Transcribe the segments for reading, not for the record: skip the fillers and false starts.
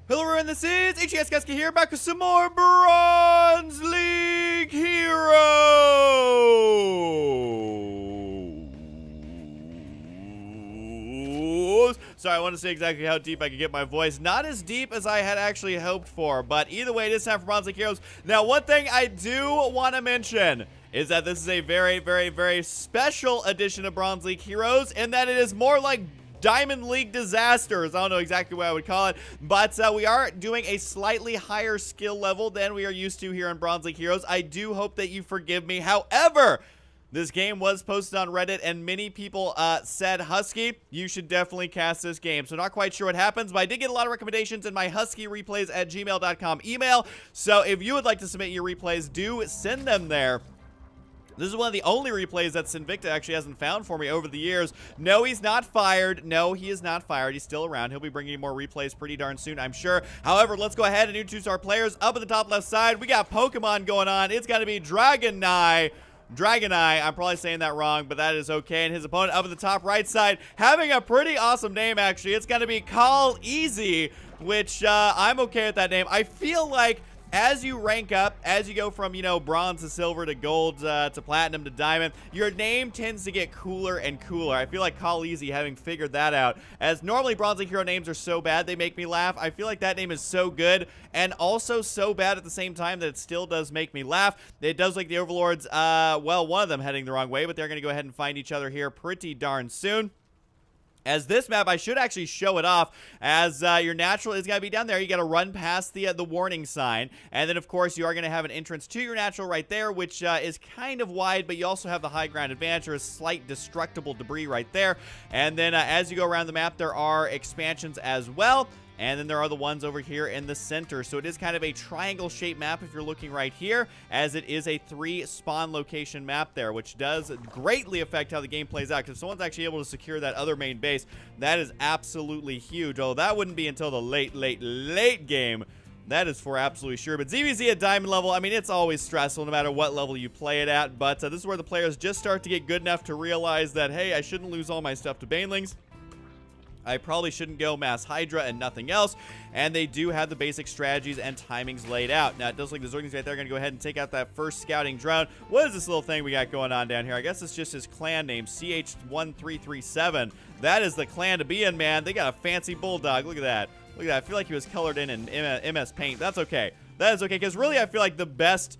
Hello everyone, this is HES here, back with some more Bronze League Heroes. Sorry, I want to say exactly how deep I could get my voice. Not as deep as I had actually hoped for, but either way, it is time for Bronze League Heroes. Now, one thing I do want to mention is that this is a very, very, very special edition of Bronze League Heroes, and that it is more like Diamond League Disasters. I don't know exactly what I would call it, but we are doing a slightly higher skill level than we are used to here in Bronze League Heroes. I do hope that you forgive me. However, this game was posted on Reddit, and many people said, Husky, you should definitely cast this game. So not quite sure what happens, but I did get a lot of recommendations in my huskyreplays@gmail.com email. So if you would like to submit your replays, do send them there. This is one of the only replays that Sinvicta actually hasn't found for me over the years. No, he's not fired. No, he is not fired. He's still around. He'll be bringing you more replays pretty darn soon, I'm sure. However, let's go ahead and introduce our players. Up at the top left side, we got Pokemon going on. It's going to be Dragonei. I'm probably saying that wrong, but that is okay. And his opponent up at the top right side, having a pretty awesome name, actually. It's going to be KhalEZ, which I'm okay with that name. I feel like as you rank up, as you go from, you know, bronze to silver to gold to platinum to diamond, your name tends to get cooler and cooler. I feel like KhalEZ, having figured that out, as normally Bronze League hero names are so bad they make me laugh, I feel like that name is so good and also so bad at the same time that it still does make me laugh. It does like the Overlords, well, one of them heading the wrong way, but they're going to go ahead and find each other here pretty darn soon. As this map, I should actually show it off, as your natural is going to be down there. You got to run past the warning sign, and then, of course, you are going to have an entrance to your natural right there, which is kind of wide, but you also have the high ground advantage. There is slight destructible debris right there, and then as you go around the map, there are expansions as well. And then there are the ones over here in the center. So it is kind of a triangle-shaped map if you're looking right here, as it is a 3 spawn location map there, which does greatly affect how the game plays out. Because if someone's actually able to secure that other main base, that is absolutely huge. Although that wouldn't be until the late game. That is for absolutely sure. But ZVZ at diamond level, I mean, it's always stressful no matter what level you play it at. But this is where the players just start to get good enough to realize that, hey, I shouldn't lose all my stuff to banelings. I probably shouldn't go Mass Hydra and nothing else, and they do have the basic strategies and timings laid out. Now, it does look like the Zerglings right there are going to go ahead and take out that first scouting drone. What is this little thing we got going on down here? I guess it's just his clan name, CH1337. That is the clan to be in, man. They got a fancy bulldog. Look at that. Look at that. I feel like he was colored in MS Paint. That's okay. That is okay, because really I feel like the best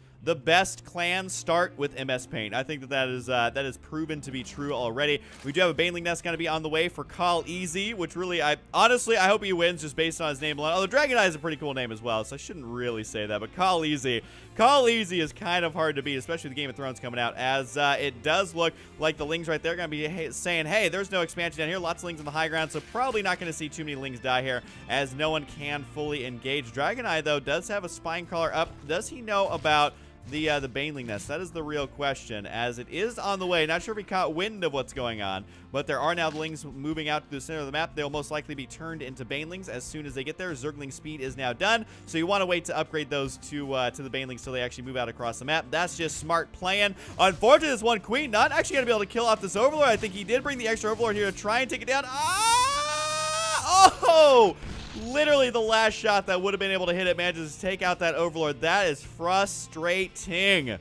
clans start with MS Paint. I think that is proven to be true already. We do have a Baneling Nest going to be on the way for KhalEZ, which really, honestly, I hope he wins just based on his name alone. Although Dragonei is a pretty cool name as well, so I shouldn't really say that. But KhalEZ is kind of hard to beat, especially with Game of Thrones coming out, as it does look like the Lings right there are going to be saying, hey, there's no expansion down here. Lots of Lings on the high ground, so probably not going to see too many Lings die here, as no one can fully engage. Dragonei, though, does have a Spine Crawler up. Does he know about the Baneling Nest? That is the real question, as it is on the way. Not sure if he caught wind of what's going on, but there are now the Lings moving out to the center of the map. They'll most likely be turned into Banelings as soon as they get there. Zergling speed is now done, so you want to wait to upgrade those to the Banelings so they actually move out across the map. That's just smart playing. Unfortunately, this one Queen not actually going to be able to kill off this Overlord. I think he did bring the extra Overlord here to try and take it down. Oh! Literally the last shot that would have been able to hit it manages to take out that Overlord. That is frustrating. I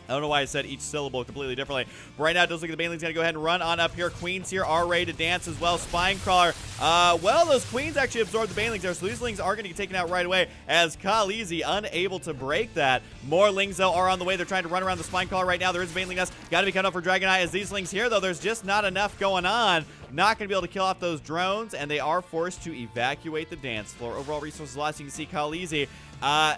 don't know why I said each syllable completely differently. But right now, it does look like the Baneling's going to go ahead and run on up here. Queens here are ready to dance as well. Spine Crawler. Well, those Queens actually absorbed the Banelings there, so these Lings are going to get taken out right away, as KhalEZ unable to break that. More Lings, though, are on the way. They're trying to run around the Spine Crawler right now. There is a Baneling Nest. Got to be cut off for Dragonei, as these Lings here, though, there's just not enough going on. Not going to be able to kill off those drones, and they are forced to evacuate the dance floor. Overall resources lost. You can see KhalEZ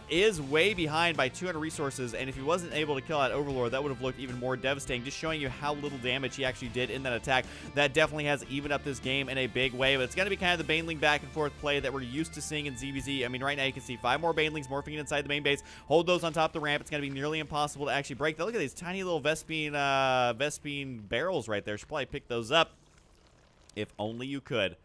is way behind by 200 resources, and if he wasn't able to kill that Overlord, that would have looked even more devastating, just showing you how little damage he actually did in that attack. That definitely has evened up this game in a big way, but it's going to be kind of the Baneling back and forth play that we're used to seeing in ZVZ. I mean, right now you can see 5 more Banelings morphing inside the main base. Hold those on top of the ramp. It's going to be nearly impossible to actually break. Look at these tiny little Vespine barrels right there. Should probably pick those up. If only you could.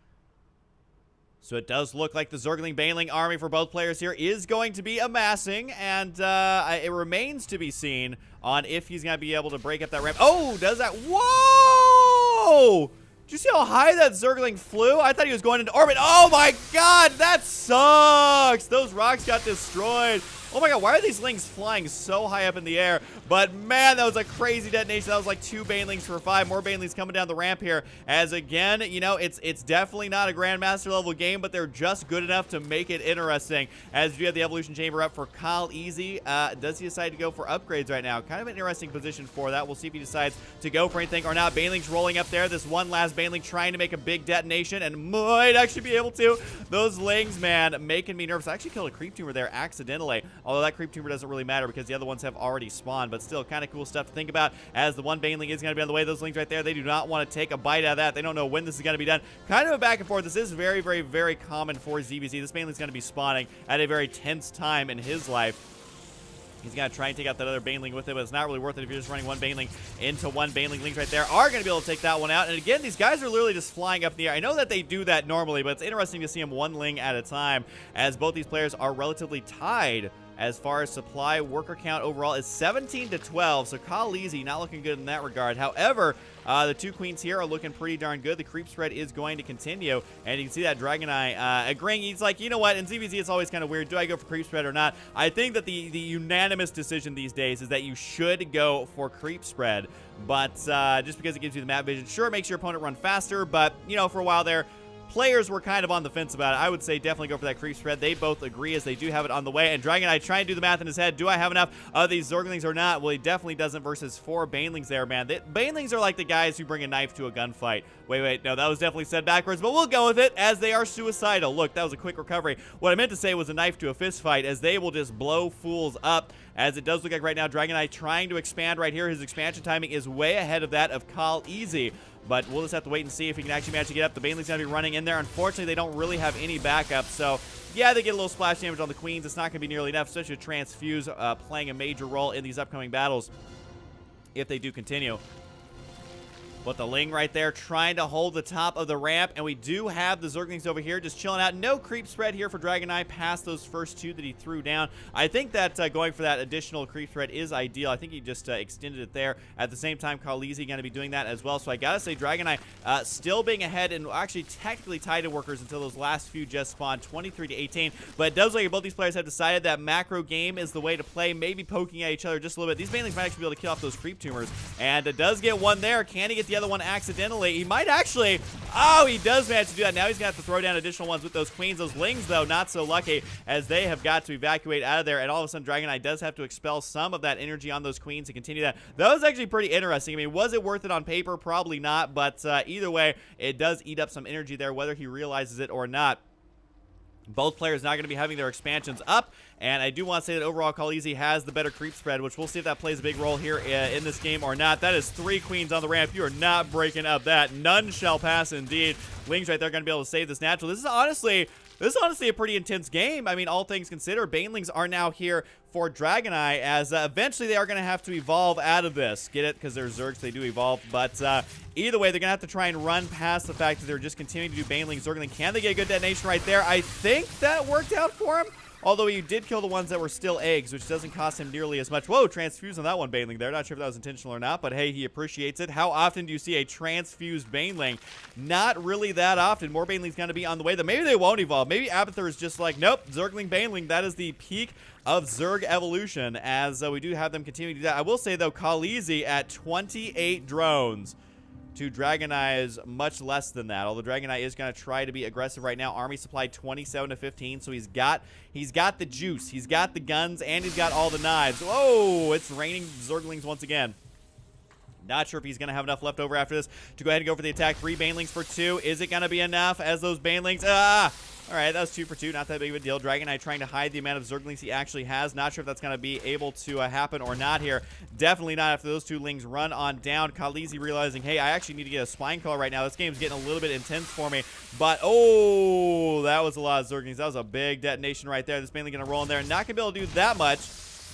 So it does look like the Zergling Baneling army for both players here is going to be amassing, and it remains to be seen on if he's going to be able to break up that ramp. Oh, does that? Whoa! Did you see how high that zergling flew? I thought he was going into orbit. Oh my god, that sucks. Those rocks got destroyed. Oh my god, why are these lings flying so high up in the air? But man, that was a crazy detonation. That was like 2 banelings for 5. More banelings coming down the ramp here. As again, you know, it's definitely not a Grandmaster level game, but they're just good enough to make it interesting. As you have the evolution chamber up for KhalEZ. Does he decide to go for upgrades right now? Kind of an interesting position for that. We'll see if he decides to go for anything or not. Banelings rolling up there. This one last baneling trying to make a big detonation and might actually be able to. Those lings, man, making me nervous. I actually killed a creep tumor there accidentally. Although that creep tumor doesn't really matter because the other ones have already spawned. But still, kind of cool stuff to think about as the one baneling is going to be on the way. Those lings right there, they do not want to take a bite out of that. They don't know when this is going to be done. Kind of a back and forth. This is very, very, very common for ZVZ. This baneling's going to be spawning at a very tense time in his life. He's going to try and take out that other baneling with it, but it's not really worth it if you're just running one baneling into one baneling. Lings right there are going to be able to take that one out. And again, these guys are literally just flying up in the air. I know that they do that normally, but it's interesting to see them one ling at a time as both these players are relatively tied. As far as supply, worker count overall is 17 to 12, so KhalEZ not looking good in that regard. However, the 2 queens here are looking pretty darn good. The creep spread is going to continue, and you can see that Dragonei agreeing. He's like, you know what, in ZVZ it's always kind of weird. Do I go for creep spread or not? I think that the unanimous decision these days is that you should go for creep spread, but just because it gives you the map vision, sure, it makes your opponent run faster, but, you know, for a while there, players were kind of on the fence about it. I would say definitely go for that creep spread. They both agree as they do have it on the way. And Dragonei trying to do the math in his head. Do I have enough of these zerglings or not? Well, he definitely doesn't versus 4 banelings there, man. Banelings are like the guys who bring a knife to a gunfight. Wait, no, that was definitely said backwards, but we'll go with it as they are suicidal. Look, that was a quick recovery. What I meant to say was a knife to a fist fight as they will just blow fools up. As it does look like right now, Dragonei trying to expand right here. His expansion timing is way ahead of that of KhalEZ. But we'll just have to wait and see if he can actually manage to get up. The baneling's going to be running in there. Unfortunately, they don't really have any backup. So, yeah, they get a little splash damage on the queens. It's not going to be nearly enough, especially with Transfuse playing a major role in these upcoming battles if they do continue. But the ling right there trying to hold the top of the ramp. And we do have the zerglings over here just chilling out. No creep spread here for Dragonei past those first 2 that he threw down. I think that going for that additional creep spread is ideal. I think he just extended it there. At the same time, KhalEZ going to be doing that as well. So I got to say Dragonei still being ahead and actually technically tied to workers until those last few just spawned 23 to 18. But it does look like both these players have decided that macro game is the way to play. Maybe poking at each other just a little bit. These banelings might actually be able to kill off those creep tumors. And it does get one there. Can he get the other one accidentally? He might actually. Oh, he does manage to do that. Now he's going to have to throw down additional ones with those queens. Those lings, though, not so lucky as they have got to evacuate out of there. And all of a sudden, Dragonei does have to expel some of that energy on those queens to continue that. That was actually pretty interesting. I mean, was it worth it on paper? Probably not. But either way, it does eat up some energy there, whether he realizes it or not. Both players not going to be having their expansions up, and I do want to say that overall KhalEZ has the better creep spread, which we'll see if that plays a big role here in this game or not. That is 3 queens on the ramp. You are not breaking up that. None shall pass indeed. Lings right there going to be able to save this natural. This is honestly a pretty intense game. I mean, all things considered, banelings are now here for Dragonei as eventually they are going to have to evolve out of this. Get it? Because they're Zergs, they do evolve. But either way, they're going to have to try and run past the fact that they're just continuing to do baneling, Zergling. Can they get a good detonation right there? I think that worked out for him. Although he did kill the ones that were still eggs, which doesn't cost him nearly as much. Whoa, transfuse on that one baneling there. Not sure if that was intentional or not, but hey, he appreciates it. How often do you see a transfused baneling? Not really that often. More baneling's going to be on the way, though. Maybe they won't evolve. Maybe Abathur is just like, nope, Zergling baneling. That is the peak of Zerg evolution, as we do have them continue to do that. I will say, though, KhalEZ at 28 drones. To Dragonei is much less than that. Although Dragonei is going to try to be aggressive right now. Army supply 27 to 15, so he's got the juice, he's got the guns, and he's got all the knives. Whoa! It's raining Zerglings once again. Not sure if he's going to have enough left over after this to go ahead and go for the attack. 3 banelings for 2. Is it going to be enough as those banelings? All right, that was 2 for 2. Not that big of a deal. Dragonei trying to hide the amount of Zerglings he actually has. Not sure if that's going to be able to happen or not here. Definitely not after those 2 lings run on down. KhalEZ realizing, hey, I actually need to get a spine call right now. This game's getting a little bit intense for me. But, oh, that was a lot of Zerglings. That was a big detonation right there. This baneling going to roll in there. Not going to be able to do that much.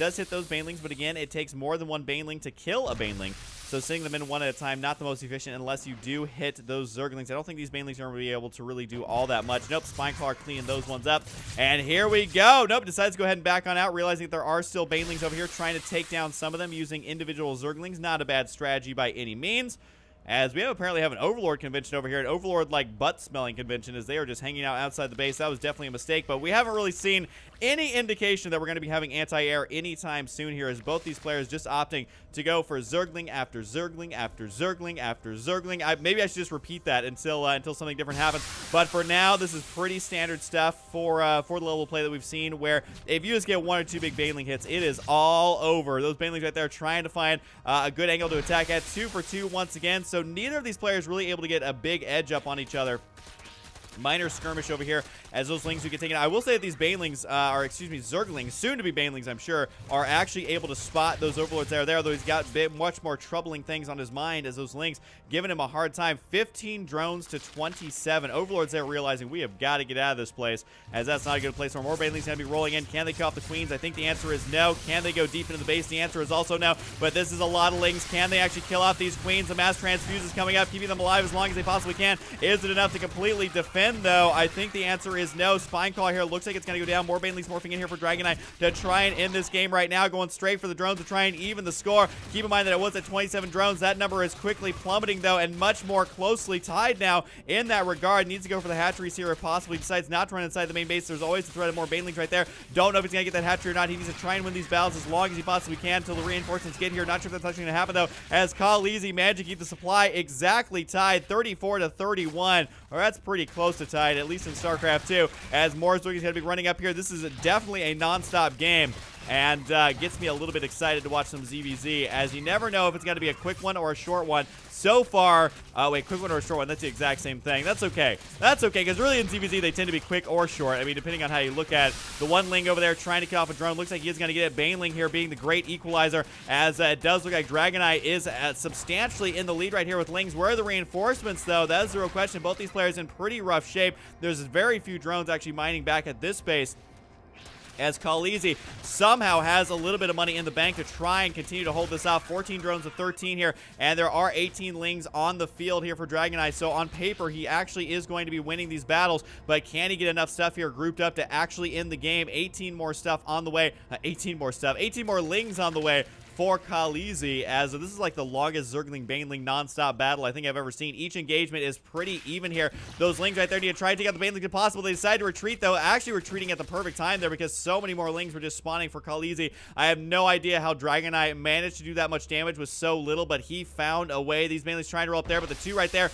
Does hit those banelings, but again, it takes more than 1 baneling to kill a baneling. So sitting them in one at a time, not the most efficient unless you do hit those Zerglings. I don't think these banelings are going to be able to really do all that much. Nope, Spineclaw cleaning those ones up. And here we go. Nope, decides to go ahead and back on out, realizing that there are still banelings over here, trying to take down some of them using individual Zerglings. Not a bad strategy by any means. as we apparently have an Overlord convention over here, an Overlord-like butt-smelling convention, as they are just hanging out outside the base. That was definitely a mistake, but we haven't really seen any indication that we're going to be having anti-air anytime soon here, as both these players just opting to go for zergling after zergling after zergling after zergling. Maybe I should just repeat that until something different happens, but for now, this is pretty standard stuff for the level of play that we've seen, where if you just get 1 or 2 big baneling hits, it is all over. Those banelings right there trying to find a good angle to attack at. 2 for 2 once again, so neither of these players really able to get a big edge up on each other. Minor skirmish over here as those lings do get taken out. I will say that these banelings, zerglings, soon to be banelings, I'm sure, are actually able to spot those overlords that are there, although he's got much more troubling things on his mind as those lings giving him a hard time. 15 drones to 27. Overlords there realizing we have got to get out of this place, as that's not a good place for more banelings going to be rolling in. Can they kill off the queens? I think the answer is no. Can they go deep into the base? The answer is also no, but this is a lot of lings. Can they actually kill off these queens? The mass transfuse is coming up, keeping them alive as long as they possibly can. Is it enough to completely defend, though? I think the answer is no. Spineclaw here looks like it's going to go down. More banelings morphing in here for Dragonei to try and end this game right now, going straight for the drones to try and even the score. Keep in mind that it was at 27 drones. That number is quickly plummeting, though, and much more closely tied now in that regard. Needs to go for the hatcheries here if possibly. Decides not to run inside the main base. There's always the threat of more banelings right there. Don't know if he's going to get that hatchery or not. He needs to try and win these battles as long as he possibly can until the reinforcements get here. Not sure if that's actually going to happen, though, as KhalEZ managed to keep the supply exactly tied, 34 to 31. Or that's pretty close to tied, at least in StarCraft 2, as more Zerglings going to be running up here. This is definitely a non-stop game, and gets me a little bit excited to watch some ZVZ, as you never know if it's going to be a quick one or a short one. So far, wait, quick one or a short one, that's the exact same thing. That's okay. That's okay, because really in ZVZ, they tend to be quick or short. I mean, depending on how you look at it. The one ling over there trying to kill off a drone. Looks like he is going to get it. Baneling here being the great equalizer, as it does look like Dragonei is substantially in the lead right here with lings. Where are the reinforcements, though? That is the real question. Both these players in pretty rough shape. There's very few drones actually mining back at this base, as KhalEZ somehow has a little bit of money in the bank to try and continue to hold this off. 14 drones to 13 here, and there are 18 lings on the field here for Dragonei, so on paper, he actually is going to be winning these battles, but can he get enough stuff here grouped up to actually end the game? 18 more stuff on the way, 18 more lings on the way for KhalEZ, as this is like the longest Zergling Baneling non-stop battle I think I've ever seen. Each engagement is pretty even here. Those lings right there need to try to take out the Baneling if possible. They decide to retreat, though, actually retreating at the perfect time there, because so many more lings were just spawning for KhalEZ. I have no idea how Dragonei managed to do that much damage with so little, but he found a way. These Banelings trying to roll up there, but the two right there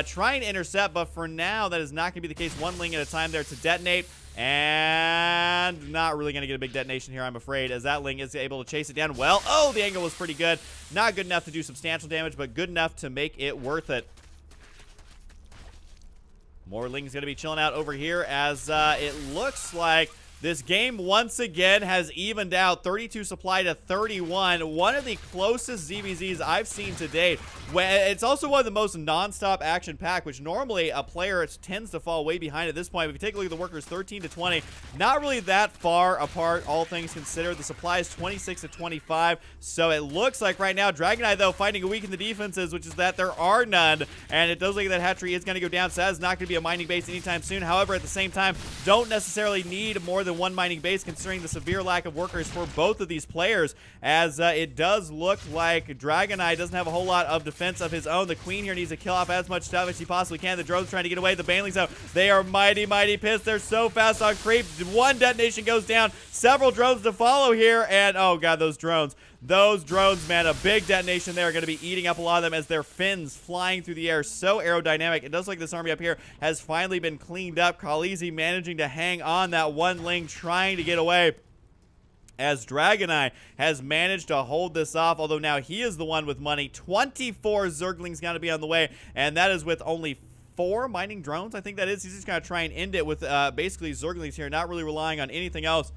trying to intercept, but for now, that is not going to be the case. One ling at a time there to detonate. And not really going to get a big detonation here, I'm afraid, as that ling is able to chase it down. Well, oh, the angle was pretty good. Not good enough to do substantial damage, but good enough to make it worth it. More lings going to be chilling out over here, as it looks like this game once again has evened out. 32 supply to 31. One of the closest ZVZs I've seen to date. It's also one of the most non-stop action-packed, which normally a player tends to fall way behind at this point. But if you take a look at the workers, 13 to 20, not really that far apart, all things considered. The supply is 26 to 25. So it looks like right now, Dragonei, though, finding a weak in the defenses, which is that there are none. And it does look like that hatchery is going to go down. So that is not going to be a mining base anytime soon. However, at the same time, don't necessarily need more than one mining base, considering the severe lack of workers for both of these players, as it does look like Dragonei doesn't have a whole lot of defense of his own. The queen here needs to kill off as much stuff as she possibly can. The drone's trying to get away. The banelings out. They are mighty pissed. They're so fast on creep. One detonation goes down. Several drones to follow here, and oh god, those drones. Those drones, man, a big detonation there, are going to be eating up a lot of them as their fins flying through the air. So aerodynamic. It does look like this army up here has finally been cleaned up. KhalEZ managing to hang on. That one ling trying to get away, as Dragonei has managed to hold this off, although now he is the one with money. 24 Zerglings going to be on the way, and that is with only 4 mining drones. I think that is. He's just going to try and end it with basically Zerglings here, not really relying on anything else.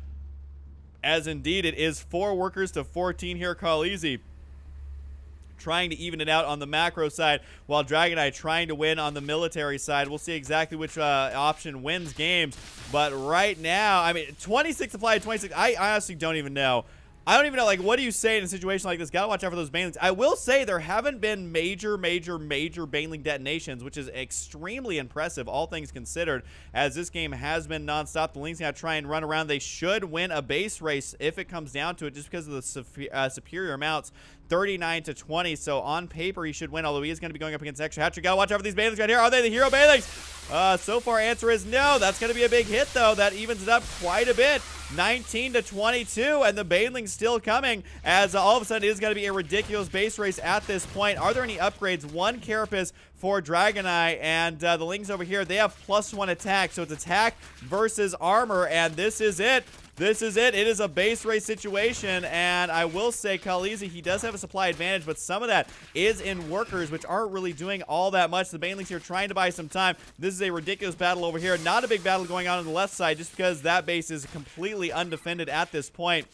As indeed, it is 4 workers to 14 here. KhalEZ trying to even it out on the macro side, while Dragonei trying to win on the military side. We'll see exactly which option wins games. But right now, I mean, 26 supply, 26. I honestly don't even know. I don't even know, like, what do you say in a situation like this? Gotta watch out for those banelings. I will say there haven't been major baneling detonations, which is extremely impressive, all things considered, as this game has been nonstop. The lings gotta try and run around. They should win a base race if it comes down to it, just because of the superior amounts 39-20, so on paper he should win, although he is going to be going up against extra hatchery. Gotta watch out for these Banelings right here. Are they the hero Banelings? So far, answer is no. That's going to be a big hit, though. That evens it up quite a bit. 19-22, and the Banelings still coming, as all of a sudden it is going to be a ridiculous base race at this point. Are there any upgrades? One Carapace for Dragonei, and the Lings over here, they have +1 attack, so it's attack versus armor, and this is it. This is it. It is a base race situation, and I will say KhalEZ, he does have a supply advantage, but some of that is in workers, which aren't really doing all that much. The Banelings here trying to buy some time. This is a ridiculous battle over here. Not a big battle going on the left side, just because that base is completely undefended at this point.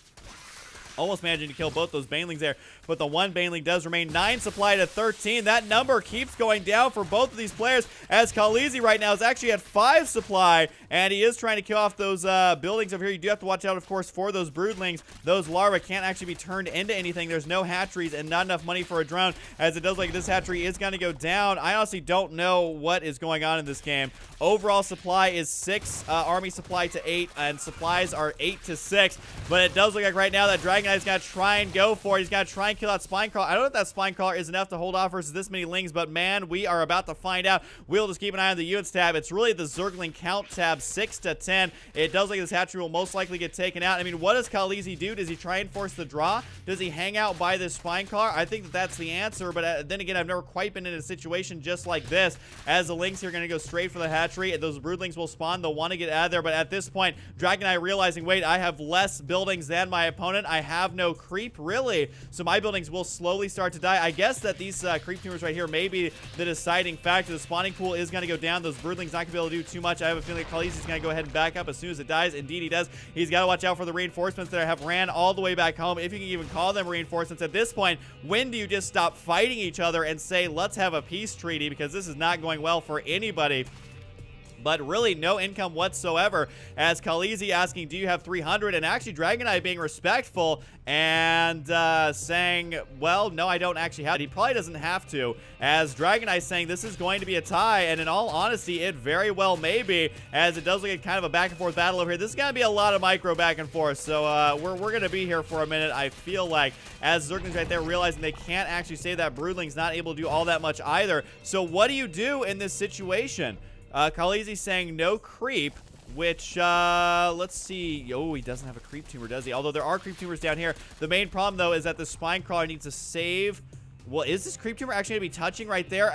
Almost managing to kill both those Banelings there, but the one Baneling does remain. 9 supply to 13. That number keeps going down for both of these players, as KhalEZ right now is actually at 5 supply, and he is trying to kill off those buildings over here. You do have to watch out, of course, for those broodlings. Those larvae can't actually be turned into anything. There's no hatcheries and not enough money for a drone, as it does like this hatchery is going to go down. I honestly don't know what is going on in this game. Overall supply is 6, army supply to 8, and supplies are 8 to 6, but it does look like right now that Dragonei's got to try and go for it. He's got to try and kill that Spinecrawler. I don't know if that Spinecrawler is enough to hold off versus this many Lings, but man, we are about to find out. We'll just keep an eye on the units tab. It's really the Zergling count tab, 6 to 10. It does look like this hatchery will most likely get taken out. I mean, what does KhalEZ do? Does he try and force the draw? Does he hang out by this Spinecrawler? I think that that's the answer, but then again, I've never quite been in a situation just like this, as the Lings here are going to go straight for the hatchery, and those broodlings will spawn. They'll want to get out of there, but at this point, Dragonei realizing, wait, I have less buildings than my opponent. I have no creep, really, so my buildings will slowly start to die. I guess that these creep tumors right here may be the deciding factor. The spawning pool is going to go down. Those broodlings not going to be able to do too much. I have a feeling KhalEZ is going to go ahead and back up as soon as it dies. Indeed, he does. He's got to watch out for the reinforcements that have ran all the way back home, if you can even call them reinforcements at this point. When do you just stop fighting each other and say, let's have a peace treaty, because this is not going well for anybody. But really no income whatsoever, as KhalEZ asking, do you have 300? And actually Dragonei being respectful and saying, well, no, I don't actually have it. He probably doesn't have to, as Dragonei saying this is going to be a tie, and in all honesty, it very well may be, as it does look like kind of a back and forth battle over here. This is going to be a lot of micro back and forth, so we're going to be here for a minute, I feel like, as Zerglings right there realizing they can't actually save that broodling's not able to do all that much either. So what do you do in this situation? KhalEZ saying no creep, which, let's see. Oh, he doesn't have a creep tumor, does he? Although there are creep tumors down here. The main problem, though, is that the Spinecrawler needs to save. Well, is this creep tumor actually going to be touching right there?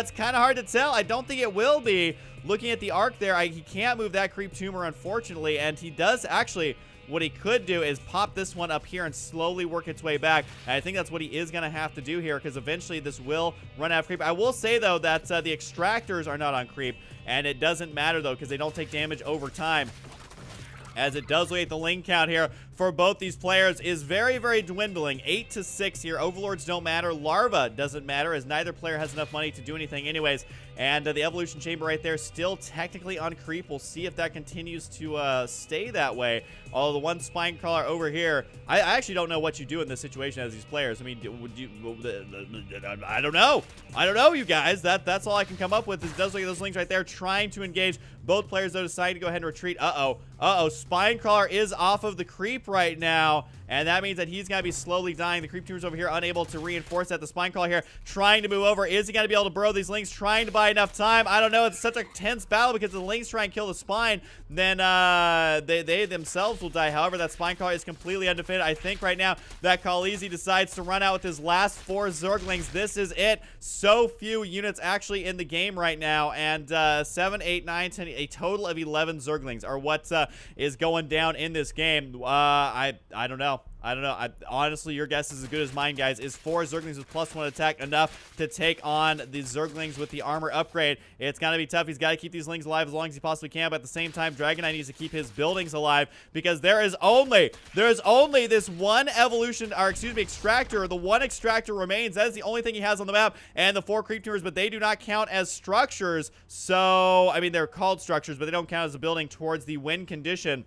It's kind of hard to tell. I don't think it will be. Looking at the arc there, he can't move that creep tumor, unfortunately, and he does actually... What he could do is pop this one up here and slowly work its way back. And I think that's what he is going to have to do here, because eventually this will run out of creep. I will say, though, that the extractors are not on creep, and it doesn't matter, though, because they don't take damage over time. As it does look like the Ling count here for both these players is very, very dwindling. 8 to 6 here. Overlords don't matter. Larva doesn't matter, as neither player has enough money to do anything anyways. And the Evolution Chamber right there still technically on creep. We'll see if that continues to stay that way. Although the one Spinecrawler over here, I actually don't know what you do in this situation as these players. I mean, would you... I don't know. I don't know, you guys. That's all I can come up with. Is it does look at those Lings right there trying to engage. Both players, though, decide to go ahead and retreat. Uh-oh. Spinecrawler is off of the creep right now, and that means that he's going to be slowly dying. The creep tumors over here unable to reinforce that. The Spinecrawler here trying to move over. Is he going to be able to burrow these Lings? Trying to buy enough time. I don't know. It's such a tense battle, because the Lings try and kill the Spine, then they themselves will die. However, that Spinecrawler is completely undefeated. I think right now that KhalEZ decides to run out with his last 4 Zerglings. This is it. So few units actually in the game right now, and 7, 8, 9, 10, a total of 11 Zerglings are what is going down in this game. I don't know. Honestly, your guess is as good as mine, guys. Is 4 Zerglings with +1 attack enough to take on the Zerglings with the armor upgrade? It's going to be tough. He's got to keep these Lings alive as long as he possibly can, but at the same time, Dragonei needs to keep his buildings alive, because there is only this one evolution, or excuse me, extractor. The one extractor remains. That is the only thing he has on the map, and the 4 creep tumors, but they do not count as structures. So, I mean, they're called structures, but they don't count as a building towards the win condition.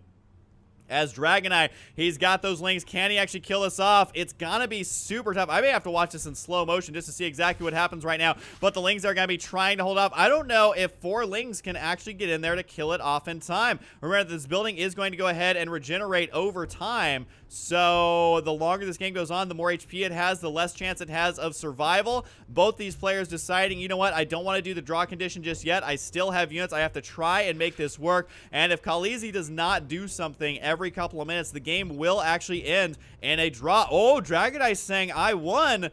As Dragonei, he's got those lings. Can he actually kill us off? It's gonna be super tough. I may have to watch this in slow motion just to see exactly what happens right now. But the lings are gonna be trying to hold up. I don't know if 4 lings can actually get in there to kill it off in time. Remember, this building is going to go ahead and regenerate over time. So the longer this game goes on, the more HP it has, the less chance it has of survival. Both these players deciding, you know what, I don't want to do the draw condition just yet. I still have units. I have to try and make this work. And if KhalEZ does not do something every couple of minutes, the game will actually end in a draw. Oh, Dragonei saying I won.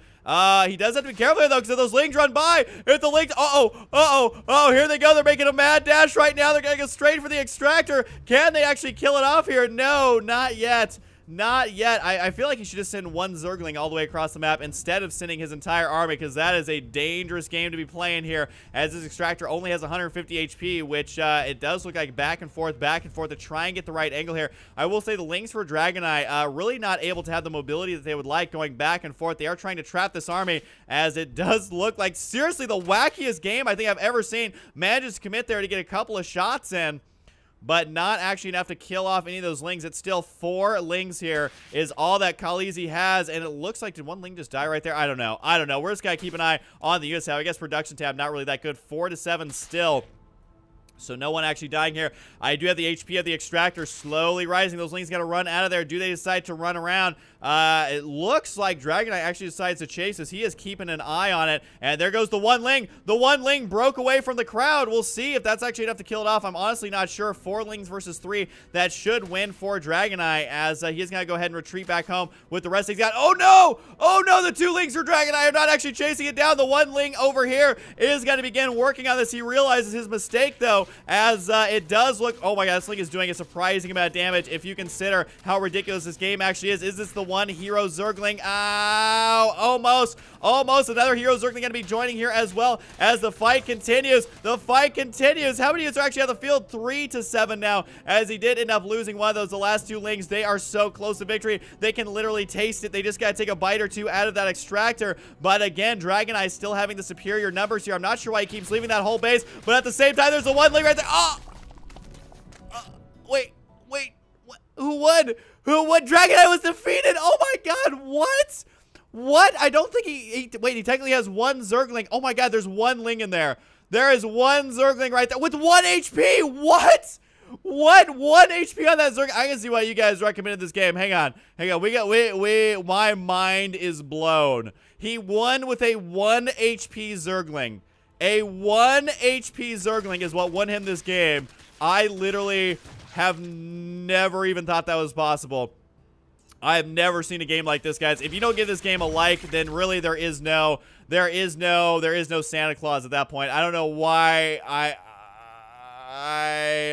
He does have to be careful here, though, because if those lings run by, if the lings, here they go. They're making a mad dash right now. They're going to go straight for the extractor. Can they actually kill it off here? No, not yet. Not yet. I feel like he should just send 1 zergling all the way across the map instead of sending his entire army, because that is a dangerous game to be playing here, as this extractor only has 150 HP, which it does look like back and forth to try and get the right angle here. I will say the lings for Dragonei really not able to have the mobility that they would like going back and forth. They are trying to trap this army, as it does look like, seriously, the wackiest game I think I've ever seen. Manages to commit there to get a couple of shots in, but not actually enough to kill off any of those lings. It's still 4 lings here is all that KhalEZ has, and it looks like, did 1 ling just die right there? I don't know. We're just going to keep an eye on the units tab. I guess production tab, not really that good. 4 to 7 still. So no one actually dying here. I do have the HP of the extractor slowly rising. Those lings got to run out of there. Do they decide to run around? It looks like Dragonei actually decides to chase us. He is keeping an eye on it. And there goes the 1 ling. The 1 ling broke away from the crowd. We'll see if that's actually enough to kill it off. I'm honestly not sure. 4 lings versus 3. That should win for Dragonei, as he's going to go ahead and retreat back home with the rest he's got. Oh, no! Oh, no! The 2 lings for Dragonei are not actually chasing it down. The 1 ling over here is going to begin working on this. He realizes his mistake, though, as it does look, oh my god, this link is doing a surprising amount of damage if you consider how ridiculous this game actually is. Is this the 1 hero zergling? Ow, almost another hero zergling going to be joining here as well, as the fight continues. How many units are actually on the field? 3 to 7 now, as he did end up losing one of those. The last 2 lings, they are so close to victory. They can literally taste it. They just got to take a bite or 2 out of that extractor. But again, Dragonei still having the superior numbers here. I'm not sure why he keeps leaving that whole base, but at the same time, there's the 1 ling right there. Oh! Wait, what? Who won? Dragonei was defeated. Oh my god, what? I don't think he technically has 1 zergling. Oh my god, there's 1 ling in there. There is 1 zergling right there with 1 HP. What? 1 HP on that zergling. I can see why you guys recommended this game. Hang on. My mind is blown. He won with a 1 HP zergling. A 1 HP zergling is what won him this game. I literally have never even thought that was possible. I have never seen a game like this, guys. If you don't give this game a like, then really there is no Santa Claus at that point. I don't know why I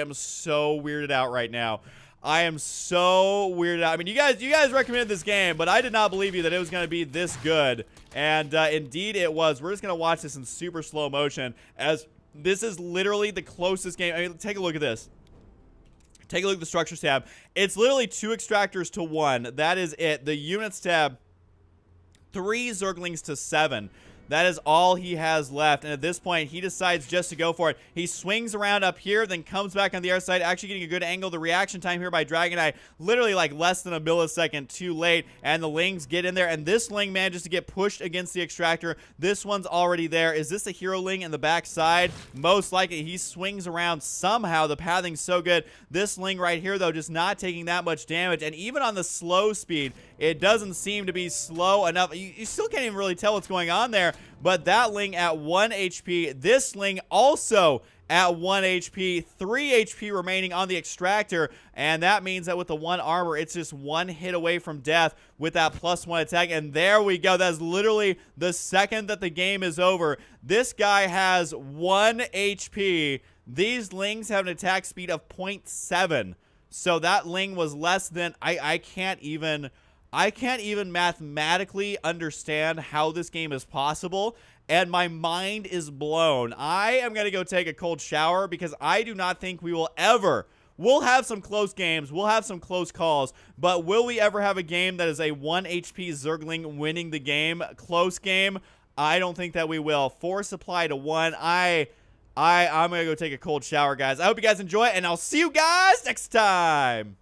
am so weirded out right now. I am so weirded out. I mean, you guys recommended this game, but I did not believe you that it was going to be this good. And indeed it was. We're just going to watch this in super slow motion, as this is literally the closest game. I mean, take a look at this. Take a look at the structures tab. It's literally 2 extractors to 1. That is it. The units tab, 3 zerglings to 7. That is all he has left. And at this point, he decides just to go for it. He swings around up here, then comes back on the other side, actually getting a good angle. The reaction time here by Dragonei, literally like less than a millisecond too late. And the lings get in there, and this ling manages to get pushed against the extractor. This one's already there. Is this a hero ling in the back side? Most likely. He swings around somehow. The pathing's so good. This ling right here, though, just not taking that much damage. And even on the slow speed, it doesn't seem to be slow enough. You still can't even really tell what's going on there. But that ling at 1 HP. This ling also at 1 HP. 3 HP remaining on the extractor. And that means that with the 1 armor, it's just 1 hit away from death with that +1 attack. And there we go. That's literally the second that the game is over. This guy has 1 HP. These lings have an attack speed of 0.7. So that ling was less than... I can't even mathematically understand how this game is possible, and my mind is blown. I am going to go take a cold shower, because I do not think we will ever... We'll have some close games. We'll have some close calls, but will we ever have a game that is a 1 HP zergling winning the game? Close game? I don't think that we will. 4 supply to 1. I'm going to go take a cold shower, guys. I hope you guys enjoy it, and I'll see you guys next time.